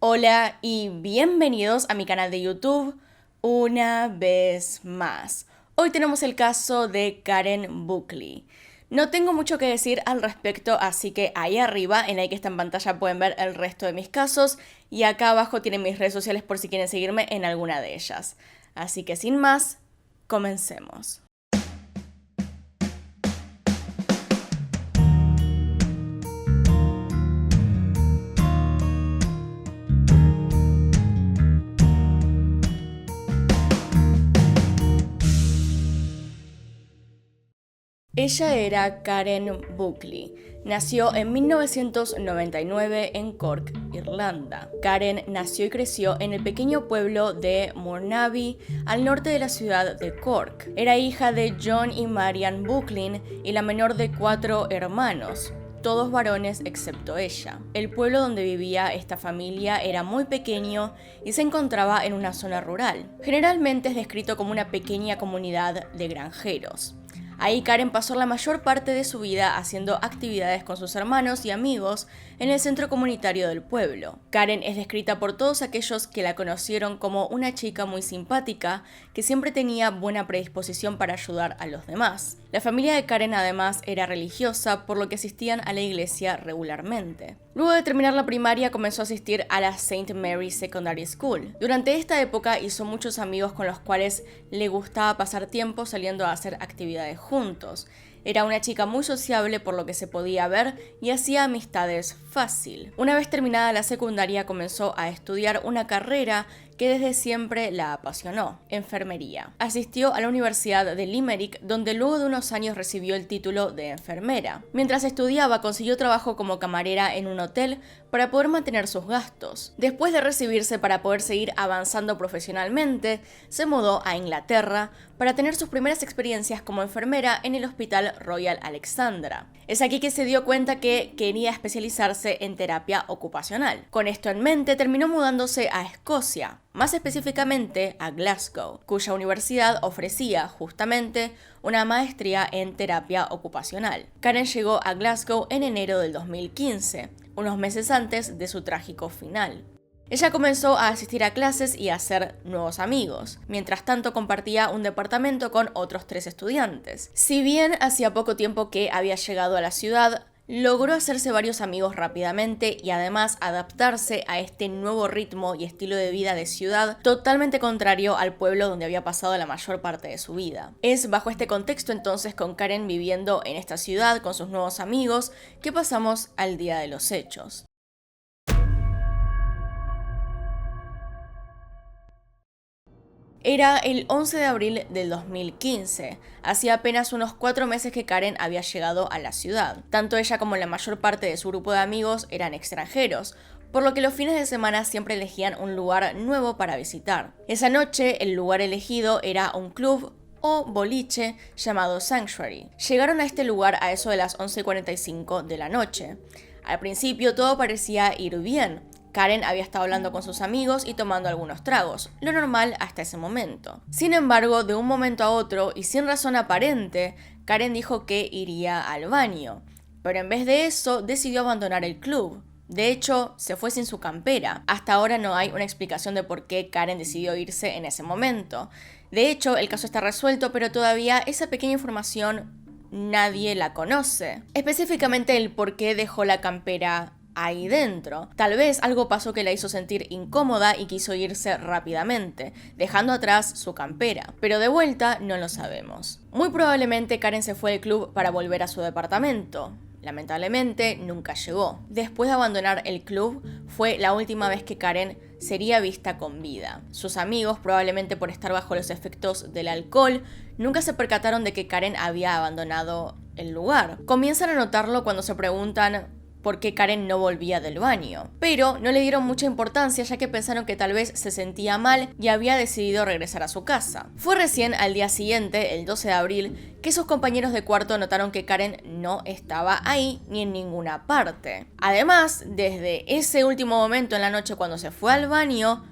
Hola y bienvenidos a mi canal de YouTube una vez más. Hoy tenemos el caso de Karen Buckley. No tengo mucho que decir al respecto, así que ahí arriba, en la que está en pantalla, pueden ver el resto de mis casos y acá abajo tienen mis redes sociales por si quieren seguirme en alguna de ellas. Así que sin más, comencemos. Ella era Karen Buckley. Nació en 1999 en Cork, Irlanda. Karen nació y creció en el pequeño pueblo de Mournaby, al norte de la ciudad de Cork. Era hija de John y Marian Buckley y la menor de 4 hermanos, todos varones excepto ella. El pueblo donde vivía esta familia era muy pequeño y se encontraba en una zona rural. Generalmente es descrito como una pequeña comunidad de granjeros. Ahí Karen pasó la mayor parte de su vida haciendo actividades con sus hermanos y amigos en el centro comunitario del pueblo. Karen es descrita por todos aquellos que la conocieron como una chica muy simpática que siempre tenía buena predisposición para ayudar a los demás. La familia de Karen además era religiosa, por lo que asistían a la iglesia regularmente. Luego de terminar la primaria comenzó a asistir a la St. Mary's Secondary School. Durante esta época hizo muchos amigos con los cuales le gustaba pasar tiempo saliendo a hacer actividades juntos. Era una chica muy sociable por lo que se podía ver y hacía amistades fácil. Una vez terminada la secundaria comenzó a estudiar una carrera que desde siempre la apasionó: enfermería. Asistió a la Universidad de Limerick, donde luego de unos años recibió el título de enfermera. Mientras estudiaba, consiguió trabajo como camarera en un hotel para poder mantener sus gastos. Después de recibirse, para poder seguir avanzando profesionalmente, se mudó a Inglaterra para tener sus primeras experiencias como enfermera en el Hospital Royal Alexandra. Es aquí que se dio cuenta que quería especializarse en terapia ocupacional. Con esto en mente, terminó mudándose a Escocia, más específicamente a Glasgow, cuya universidad ofrecía justamente una maestría en terapia ocupacional. Karen llegó a Glasgow en enero del 2015, unos meses antes de su trágico final. Ella comenzó a asistir a clases y a hacer nuevos amigos. Mientras tanto, compartía un departamento con otros 3 estudiantes. Si bien hacía poco tiempo que había llegado a la ciudad, logró hacerse varios amigos rápidamente y además adaptarse a este nuevo ritmo y estilo de vida de ciudad totalmente contrario al pueblo donde había pasado la mayor parte de su vida. Es bajo este contexto entonces, con Karen viviendo en esta ciudad con sus nuevos amigos, que pasamos al día de los hechos. Era el 11 de abril del 2015. Hacía apenas unos 4 meses que Karen había llegado a la ciudad. Tanto ella como la mayor parte de su grupo de amigos eran extranjeros, por lo que los fines de semana siempre elegían un lugar nuevo para visitar. Esa noche, el lugar elegido era un club o boliche llamado Sanctuary. Llegaron a este lugar a eso de las 11:45 de la noche. Al principio todo parecía ir bien. Karen había estado hablando con sus amigos y tomando algunos tragos, lo normal hasta ese momento. Sin embargo, de un momento a otro y sin razón aparente, Karen dijo que iría al baño, pero en vez de eso decidió abandonar el club. De hecho, se fue sin su campera. Hasta ahora no hay una explicación de por qué Karen decidió irse en ese momento. De hecho, el caso está resuelto, pero todavía esa pequeña información nadie la conoce. Específicamente el por qué dejó la campera ahí dentro. Tal vez algo pasó que la hizo sentir incómoda y quiso irse rápidamente, dejando atrás su campera. Pero de vuelta no lo sabemos. Muy probablemente Karen se fue del club para volver a su departamento. Lamentablemente nunca llegó. Después de abandonar el club, fue la última vez que Karen sería vista con vida. Sus amigos, probablemente por estar bajo los efectos del alcohol, nunca se percataron de que Karen había abandonado el lugar. Comienzan a notarlo cuando se preguntan por qué Karen no volvía del baño. Pero no le dieron mucha importancia, ya que pensaron que tal vez se sentía mal y había decidido regresar a su casa. Fue recién al día siguiente, el 12 de abril, que sus compañeros de cuarto notaron que Karen no estaba ahí ni en ninguna parte. Además, desde ese último momento en la noche cuando se fue al baño,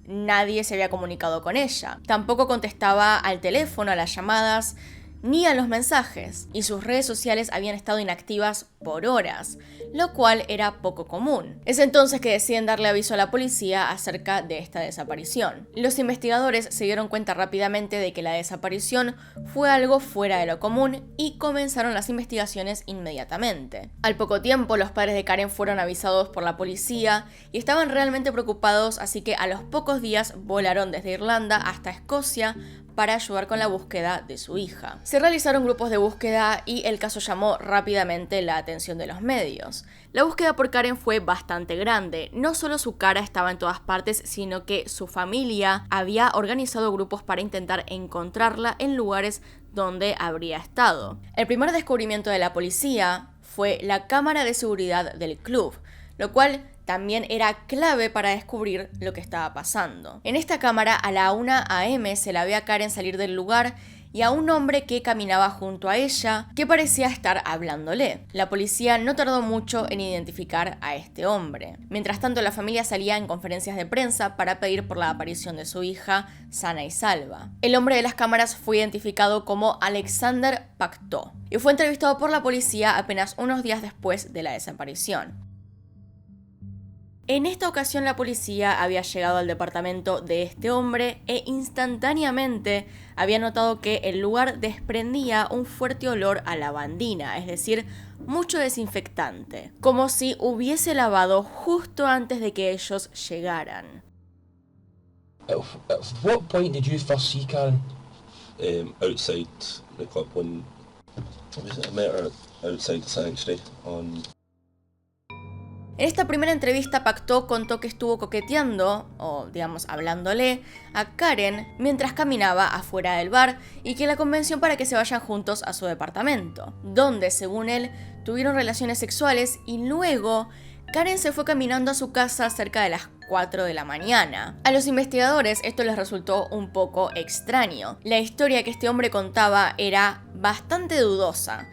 nadie se había comunicado con ella. Tampoco contestaba al teléfono, a las llamadas, ni a los mensajes, y sus redes sociales habían estado inactivas por horas, lo cual era poco común. Es entonces que deciden darle aviso a la policía acerca de esta desaparición. Los investigadores se dieron cuenta rápidamente de que la desaparición fue algo fuera de lo común y comenzaron las investigaciones inmediatamente. Al poco tiempo, los padres de Karen fueron avisados por la policía y estaban realmente preocupados, así que a los pocos días volaron desde Irlanda hasta Escocia para ayudar con la búsqueda de su hija. Se realizaron grupos de búsqueda y el caso llamó rápidamente la atención de los medios. La búsqueda por Karen fue bastante grande. No solo su cara estaba en todas partes, sino que su familia había organizado grupos para intentar encontrarla en lugares donde habría estado. El primer descubrimiento de la policía fue la cámara de seguridad del club, lo cual también era clave para descubrir lo que estaba pasando. En esta cámara, a la 1 a.m. se la ve a Karen salir del lugar y a un hombre que caminaba junto a ella, que parecía estar hablándole. La policía no tardó mucho en identificar a este hombre. Mientras tanto, la familia salía en conferencias de prensa para pedir por la aparición de su hija, sana y salva. El hombre de las cámaras fue identificado como Alexander Pacto y fue entrevistado por la policía apenas unos días después de la desaparición. En esta ocasión la policía había llegado al departamento de este hombre e instantáneamente había notado que el lugar desprendía un fuerte olor a lavandina, es decir, mucho desinfectante, como si hubiese lavado justo antes de que ellos llegaran. At what point did you first see Karen? Outside the club when I met her outside the sanctuary on. En esta primera entrevista, Pacto contó que estuvo coqueteando, o digamos hablándole, a Karen mientras caminaba afuera del bar y que la convenció para que se vayan juntos a su departamento, donde, según él, tuvieron relaciones sexuales y luego Karen se fue caminando a su casa cerca de las 4 de la mañana. A los investigadores esto les resultó un poco extraño. La historia que este hombre contaba era bastante dudosa.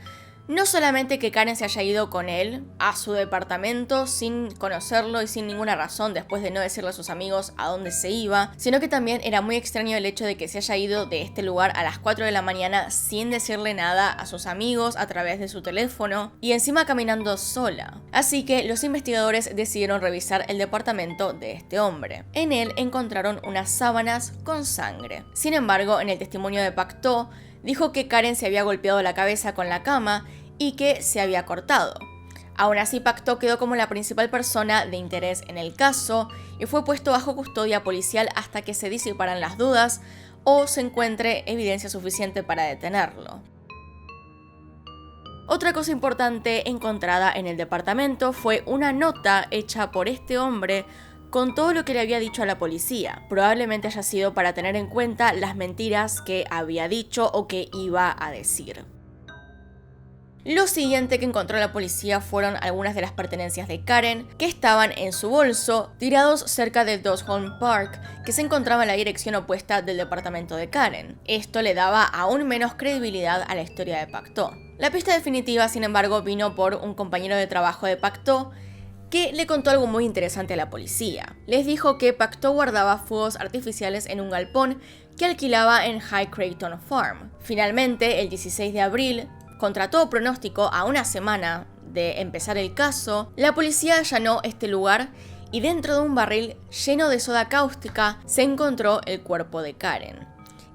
No solamente que Karen se haya ido con él a su departamento sin conocerlo y sin ninguna razón después de no decirle a sus amigos a dónde se iba, sino que también era muy extraño el hecho de que se haya ido de este lugar a las 4 de la mañana sin decirle nada a sus amigos a través de su teléfono y encima caminando sola. Así que los investigadores decidieron revisar el departamento de este hombre. En él encontraron unas sábanas con sangre. Sin embargo, en el testimonio de Pacto, dijo que Karen se había golpeado la cabeza con la cama y que se había cortado. Aún así, Pacto quedó como la principal persona de interés en el caso y fue puesto bajo custodia policial hasta que se disiparan las dudas o se encuentre evidencia suficiente para detenerlo. Otra cosa importante encontrada en el departamento fue una nota hecha por este hombre con todo lo que le había dicho a la policía. Probablemente haya sido para tener en cuenta las mentiras que había dicho o que iba a decir. Lo siguiente que encontró la policía fueron algunas de las pertenencias de Karen que estaban en su bolso, tirados cerca de Dosholm Park, que se encontraba en la dirección opuesta del departamento de Karen. Esto le daba aún menos credibilidad a la historia de Pacto. La pista definitiva, sin embargo, vino por un compañero de trabajo de Pacto, que le contó algo muy interesante a la policía. Les dijo que Pacto guardaba fuegos artificiales en un galpón que alquilaba en High Creighton Farm. Finalmente, el 16 de abril, contra todo pronóstico, a una semana de empezar el caso, la policía allanó este lugar y dentro de un barril lleno de soda cáustica se encontró el cuerpo de Karen.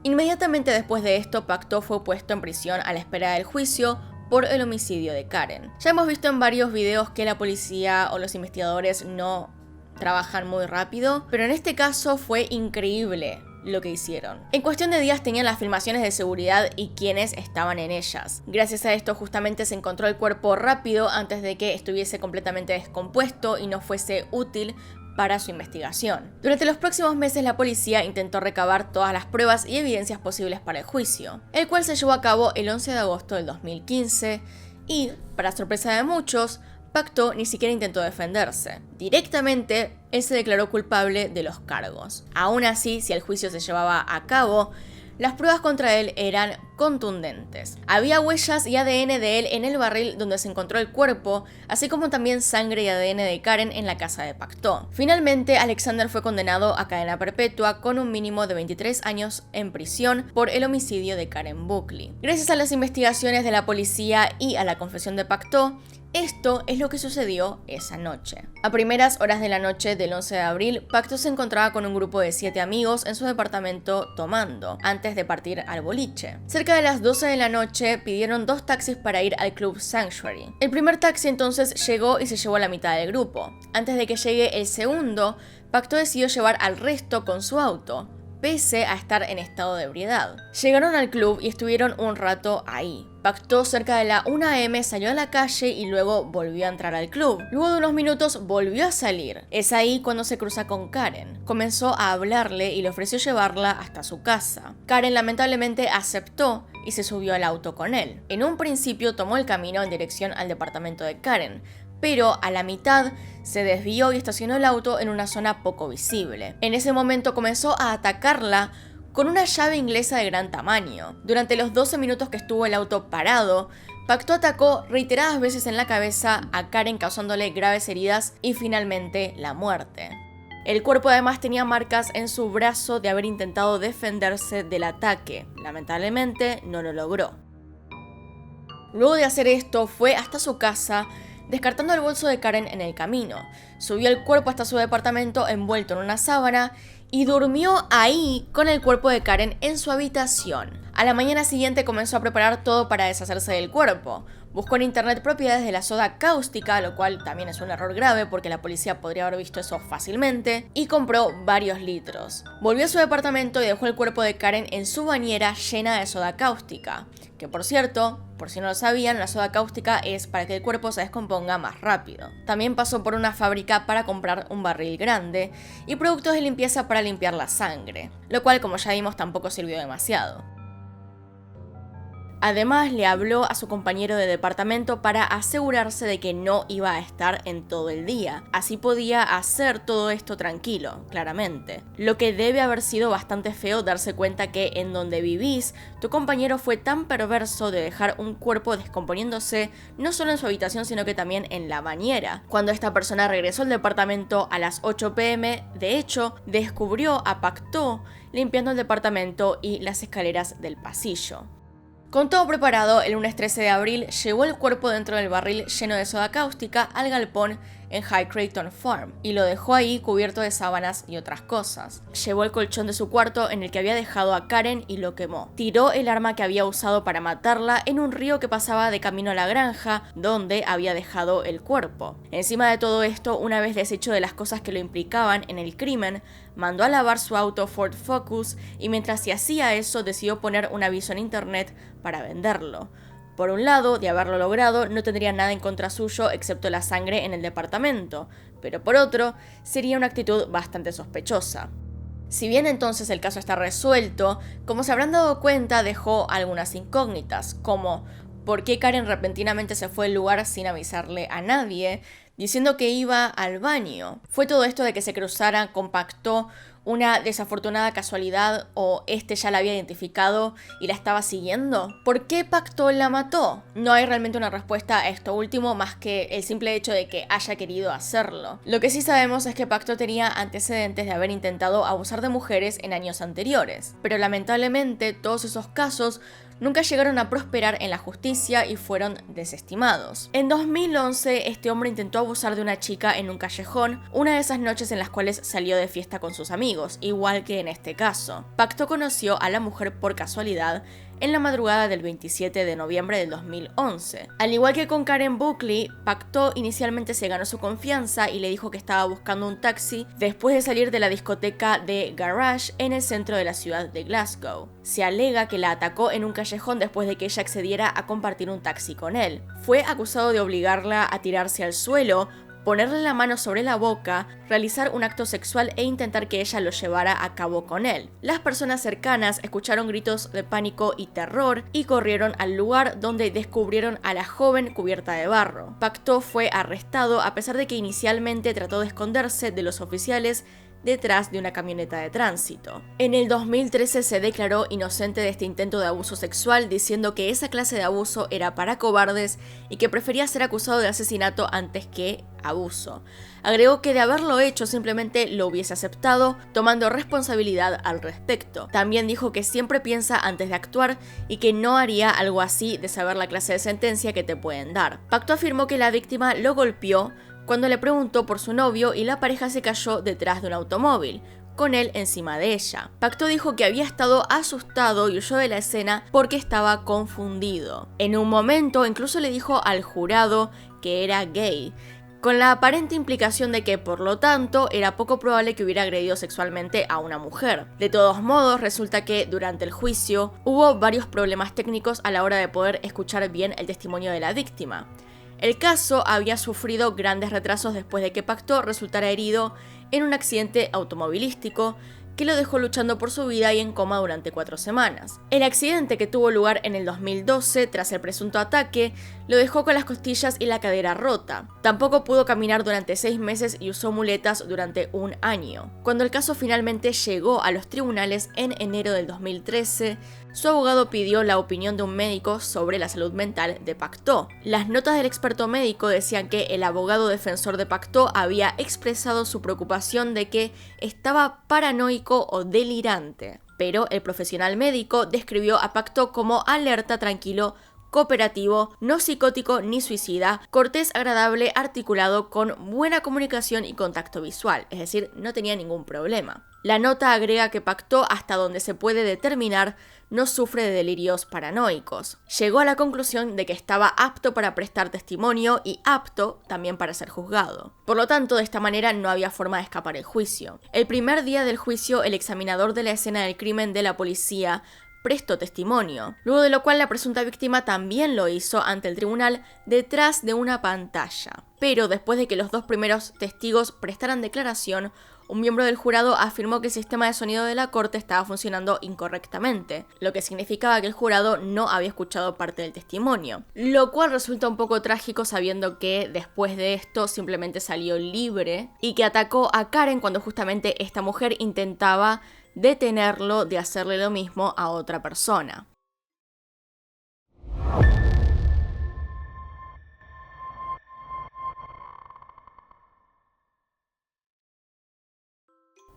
Inmediatamente después de esto, Pacto fue puesto en prisión a la espera del juicio por el homicidio de Karen. Ya hemos visto en varios videos que la policía o los investigadores no trabajan muy rápido, pero en este caso fue increíble lo que hicieron. En cuestión de días tenían las filmaciones de seguridad y quienes estaban en ellas. Gracias a esto justamente se encontró el cuerpo rápido antes de que estuviese completamente descompuesto y no fuese útil para su investigación. Durante los próximos meses la policía intentó recabar todas las pruebas y evidencias posibles para el juicio, el cual se llevó a cabo el 11 de agosto del 2015 y, para sorpresa de muchos, Pacto ni siquiera intentó defenderse. Directamente, él se declaró culpable de los cargos. Aún así, si el juicio se llevaba a cabo, las pruebas contra él eran contundentes. Había huellas y ADN de él en el barril donde se encontró el cuerpo, así como también sangre y ADN de Karen en la casa de Pacto. Finalmente, Alexander fue condenado a cadena perpetua con un mínimo de 23 años en prisión por el homicidio de Karen Buckley. Gracias a las investigaciones de la policía y a la confesión de Pacto, Esto es lo que sucedió esa noche. A primeras horas de la noche del 11 de abril, Pacto se encontraba con un grupo de 7 amigos en su departamento tomando, antes de partir al boliche. Cerca de las 12 de la noche pidieron 2 taxis para ir al club Sanctuary. El primer taxi entonces llegó y se llevó a la mitad del grupo. Antes de que llegue el segundo, Pacto decidió llevar al resto con su auto, pese a estar en estado de ebriedad. Llegaron al club y estuvieron un rato ahí. Pacto cerca de la 1 AM, salió a la calle y luego volvió a entrar al club. Luego de unos minutos volvió a salir. Es ahí cuando se cruza con Karen. Comenzó a hablarle y le ofreció llevarla hasta su casa. Karen lamentablemente aceptó y se subió al auto con él. En un principio tomó el camino en dirección al departamento de Karen, pero a la mitad se desvió y estacionó el auto en una zona poco visible. En ese momento comenzó a atacarla con una llave inglesa de gran tamaño. Durante los 12 minutos que estuvo el auto parado, Pacto atacó reiteradas veces en la cabeza a Karen, causándole graves heridas y finalmente la muerte. El cuerpo además tenía marcas en su brazo de haber intentado defenderse del ataque. Lamentablemente no lo logró. Luego de hacer esto, fue hasta su casa, descartando el bolso de Karen en el camino. Subió el cuerpo hasta su departamento envuelto en una sábana y durmió ahí con el cuerpo de Karen en su habitación. A la mañana siguiente comenzó a preparar todo para deshacerse del cuerpo. Buscó en internet propiedades de la soda cáustica, lo cual también es un error grave porque la policía podría haber visto eso fácilmente, y compró varios litros. Volvió a su departamento y dejó el cuerpo de Karen en su bañera llena de soda cáustica, que por cierto, por si no lo sabían, la soda cáustica es para que el cuerpo se descomponga más rápido. También pasó por una fábrica para comprar un barril grande y productos de limpieza para limpiar la sangre, lo cual, como ya vimos, tampoco sirvió demasiado. Además, le habló a su compañero de departamento para asegurarse de que no iba a estar en todo el día. Así podía hacer todo esto tranquilo, claramente. Lo que debe haber sido bastante feo darse cuenta que en donde vivís, tu compañero fue tan perverso de dejar un cuerpo descomponiéndose no solo en su habitación, sino que también en la bañera. Cuando esta persona regresó al departamento a las 8 p.m, de hecho, descubrió a Pacto limpiando el departamento y las escaleras del pasillo. Con todo preparado, el lunes 13 de abril llevó el cuerpo dentro del barril lleno de soda cáustica al galpón en High Creighton Farm y lo dejó ahí cubierto de sábanas y otras cosas. Llevó el colchón de su cuarto en el que había dejado a Karen y lo quemó. Tiró el arma que había usado para matarla en un río que pasaba de camino a la granja donde había dejado el cuerpo. Encima de todo esto, una vez deshecho de las cosas que lo implicaban en el crimen, mandó a lavar su auto Ford Focus y mientras se hacía eso decidió poner un aviso en internet para venderlo. Por un lado, de haberlo logrado, no tendría nada en contra suyo excepto la sangre en el departamento, pero por otro, sería una actitud bastante sospechosa. Si bien entonces el caso está resuelto, como se habrán dado cuenta, dejó algunas incógnitas, como ¿por qué Karen repentinamente se fue del lugar sin avisarle a nadie, diciendo que iba al baño? ¿Fue todo esto de que se cruzara con Pacto una desafortunada casualidad o este ya la había identificado y la estaba siguiendo? ¿Por qué Pacto la mató? No hay realmente una respuesta a esto último más que el simple hecho de que haya querido hacerlo. Lo que sí sabemos es que Pacto tenía antecedentes de haber intentado abusar de mujeres en años anteriores, pero lamentablemente todos esos casos nunca llegaron a prosperar en la justicia y fueron desestimados. En 2011, este hombre intentó abusar de una chica en un callejón, una de esas noches en las cuales salió de fiesta con sus amigos, igual que en este caso. Pacto conoció a la mujer por casualidad en la madrugada del 27 de noviembre del 2011. Al igual que con Karen Buckley, Pacto inicialmente se ganó su confianza y le dijo que estaba buscando un taxi después de salir de la discoteca de Garage en el centro de la ciudad de Glasgow. Se alega que la atacó en un callejón después de que ella accediera a compartir un taxi con él. Fue acusado de obligarla a tirarse al suelo, ponerle la mano sobre la boca, realizar un acto sexual e intentar que ella lo llevara a cabo con él. Las personas cercanas escucharon gritos de pánico y terror y corrieron al lugar donde descubrieron a la joven cubierta de barro. Pacto fue arrestado a pesar de que inicialmente trató de esconderse de los oficiales detrás de una camioneta de tránsito. En el 2013 se declaró inocente de este intento de abuso sexual, diciendo que esa clase de abuso era para cobardes y que prefería ser acusado de asesinato antes que abuso. Agregó que de haberlo hecho simplemente lo hubiese aceptado, tomando responsabilidad al respecto. También dijo que siempre piensa antes de actuar y que no haría algo así de saber la clase de sentencia que te pueden dar. Pacto afirmó que la víctima lo golpeó cuando le preguntó por su novio y la pareja se cayó detrás de un automóvil, con él encima de ella. Pacto dijo que había estado asustado y huyó de la escena porque estaba confundido. En un momento incluso le dijo al jurado que era gay, con la aparente implicación de que, por lo tanto, era poco probable que hubiera agredido sexualmente a una mujer. De todos modos, resulta que durante el juicio hubo varios problemas técnicos a la hora de poder escuchar bien el testimonio de la víctima. El caso había sufrido grandes retrasos después de que Pacto resultara herido en un accidente automovilístico que lo dejó luchando por su vida y en coma durante 4 semanas. El accidente, que tuvo lugar en el 2012 tras el presunto ataque, lo dejó con las costillas y la cadera rota. Tampoco pudo caminar durante 6 meses y usó muletas durante 1 año. Cuando el caso finalmente llegó a los tribunales en enero del 2013, su abogado pidió la opinión de un médico sobre la salud mental de Pacto. Las notas del experto médico decían que el abogado defensor de Pacto había expresado su preocupación de que estaba paranoico o delirante, pero el profesional médico describió a Pacto como alerta, tranquilo, cooperativo, no psicótico ni suicida, cortés, agradable, articulado, con buena comunicación y contacto visual, es decir, no tenía ningún problema. La nota agrega que Pacto, hasta donde se puede determinar, no sufre de delirios paranoicos. Llegó a la conclusión de que estaba apto para prestar testimonio y apto también para ser juzgado. Por lo tanto, de esta manera no había forma de escapar el juicio. El primer día del juicio, el examinador de la escena del crimen de la policía prestó testimonio, luego de lo cual la presunta víctima también lo hizo ante el tribunal detrás de una pantalla. Pero después de que los 2 primeros testigos prestaran declaración, un miembro del jurado afirmó que el sistema de sonido de la corte estaba funcionando incorrectamente, lo que significaba que el jurado no había escuchado parte del testimonio, lo cual resulta un poco trágico sabiendo que después de esto simplemente salió libre y que atacó a Karen cuando justamente esta mujer intentaba detenerlo de hacerle lo mismo a otra persona.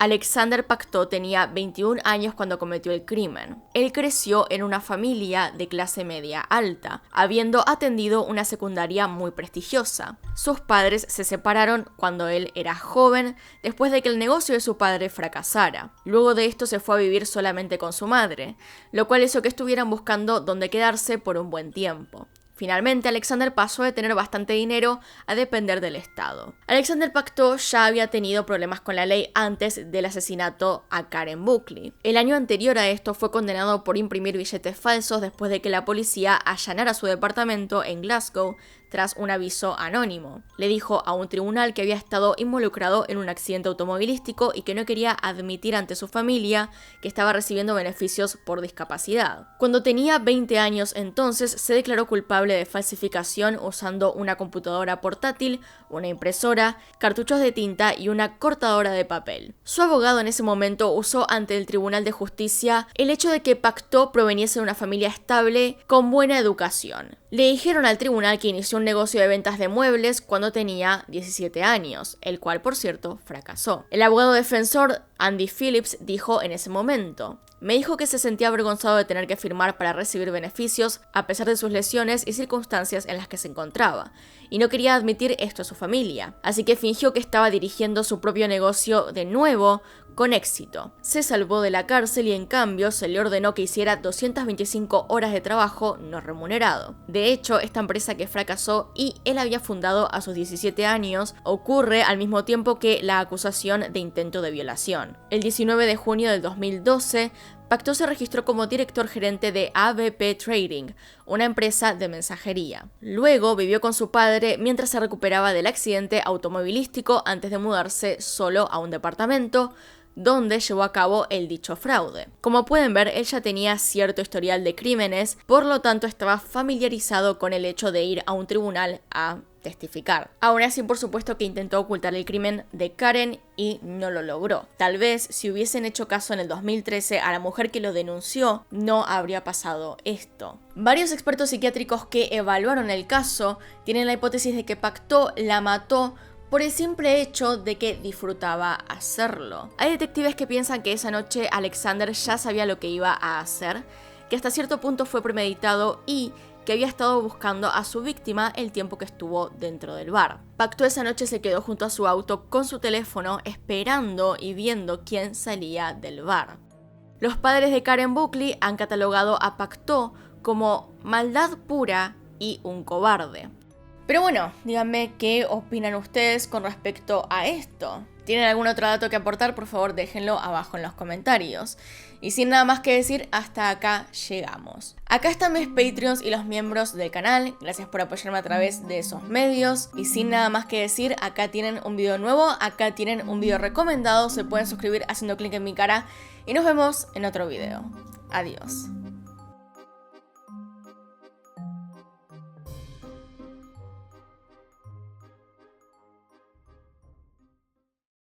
Alexander Pacto tenía 21 años cuando cometió el crimen. Él creció en una familia de clase media alta, habiendo atendido una secundaria muy prestigiosa. Sus padres se separaron cuando él era joven, después de que el negocio de su padre fracasara. Luego de esto se fue a vivir solamente con su madre, lo cual hizo que estuvieran buscando dónde quedarse por un buen tiempo. Finalmente, Alexander pasó de tener bastante dinero a depender del Estado. Alexander Pacto ya había tenido problemas con la ley antes del asesinato a Karen Buckley. El año anterior a esto fue condenado por imprimir billetes falsos después de que la policía allanara su departamento en Glasgow tras un aviso anónimo. Le dijo a un tribunal que había estado involucrado en un accidente automovilístico y que no quería admitir ante su familia que estaba recibiendo beneficios por discapacidad. Cuando tenía 20 años entonces, se declaró culpable de falsificación usando una computadora portátil, una impresora, cartuchos de tinta y una cortadora de papel. Su abogado en ese momento usó ante el Tribunal de Justicia el hecho de que Pacto proveniese de una familia estable con buena educación. Le dijeron al tribunal que inició un negocio de ventas de muebles cuando tenía 17 años, el cual, por cierto, fracasó. El abogado defensor, Andy Phillips, dijo en ese momento: "Me dijo que se sentía avergonzado de tener que firmar para recibir beneficios a pesar de sus lesiones y circunstancias en las que se encontraba, y no quería admitir esto a su familia, así que fingió que estaba dirigiendo su propio negocio de nuevo con éxito. Se salvó de la cárcel y en cambio se le ordenó que hiciera 225 horas de trabajo no remunerado. De hecho, esta empresa que fracasó y él había fundado a sus 17 años ocurre al mismo tiempo que la acusación de intento de violación. El 19 de junio del 2012, Pacto se registró como director gerente de ABP Trading, una empresa de mensajería. Luego vivió con su padre mientras se recuperaba del accidente automovilístico antes de mudarse solo a un departamento, donde llevó a cabo el dicho fraude. Como pueden ver, él ya tenía cierto historial de crímenes, por lo tanto estaba familiarizado con el hecho de ir a un tribunal a testificar. Aún así, por supuesto que intentó ocultar el crimen de Karen y no lo logró. Tal vez si hubiesen hecho caso en el 2013 a la mujer que lo denunció, no habría pasado esto. Varios expertos psiquiátricos que evaluaron el caso tienen la hipótesis de que Pacto la mató por el simple hecho de que disfrutaba hacerlo. Hay detectives que piensan que esa noche Alexander ya sabía lo que iba a hacer, que hasta cierto punto fue premeditado y que había estado buscando a su víctima el tiempo que estuvo dentro del bar. Pacto esa noche se quedó junto a su auto con su teléfono esperando y viendo quién salía del bar. Los padres de Karen Buckley han catalogado a Pacto como maldad pura y un cobarde. Pero bueno, díganme qué opinan ustedes con respecto a esto. ¿Tienen algún otro dato que aportar? Por favor, déjenlo abajo en los comentarios. Y sin nada más que decir, hasta acá llegamos. Acá están mis Patreons y los miembros del canal. Gracias por apoyarme a través de esos medios. Y sin nada más que decir, acá tienen un video nuevo, acá tienen un video recomendado. Se pueden suscribir haciendo clic en mi cara. Y nos vemos en otro video. Adiós.